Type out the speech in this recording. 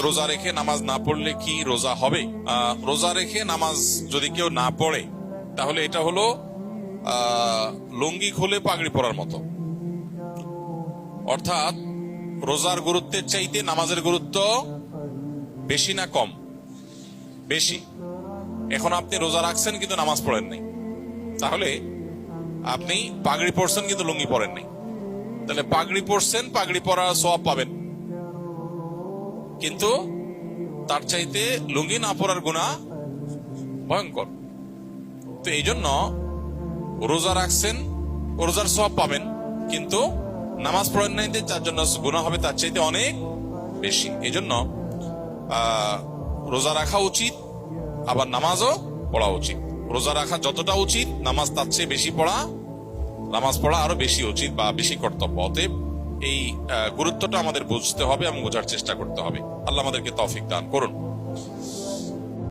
রোজা রেখে নামাজ না পড়লে কি রোজা হবে? রোজা রেখে নামাজ যদি কেউ না পড়ে তাহলে এটা হলো লুঙ্গি খুলে পাগড়ি পরার মতো। অর্থাৎ রোজার গুরুত্বের চাইতে নামাজের গুরুত্ব বেশি না কম? বেশি। এখন আপনি রোজা রাখছেন কিন্তু নামাজ পড়েন নাই, তাহলে আপনি পাগড়ি পরছেন কিন্তু লুঙ্গি পরেন নাই, তাহলে পাগড়ি পরছেন, পাগড়ি পরার সওয়াব পাবেন, কিন্তু তার চাইতে লুঙ্গি না পরার গুনাহ ভয়ঙ্কর। তো এই জন্য রোজা রাখছেন, রোজার সওয়াব পাবেন, কিন্তু নামাজ পড়েন নাই, যার জন্য গুনাহ হবে তার চাইতে অনেক বেশি। এই জন্য রোজা রাখা উচিত, আবার নামাজও পড়া উচিত। রোজা রাখা যতটা উচিত, নামাজ তার চেয়ে বেশি পড়া, নামাজ পড়া আরো বেশি উচিত বা বেশি কর্তব্য। অতএব এই গুরুত্বটা আমাদের বুঝতে হবে এবং বোঝার চেষ্টা করতে হবে। আল্লাহ আমাদেরকে তৌফিক দান করুন।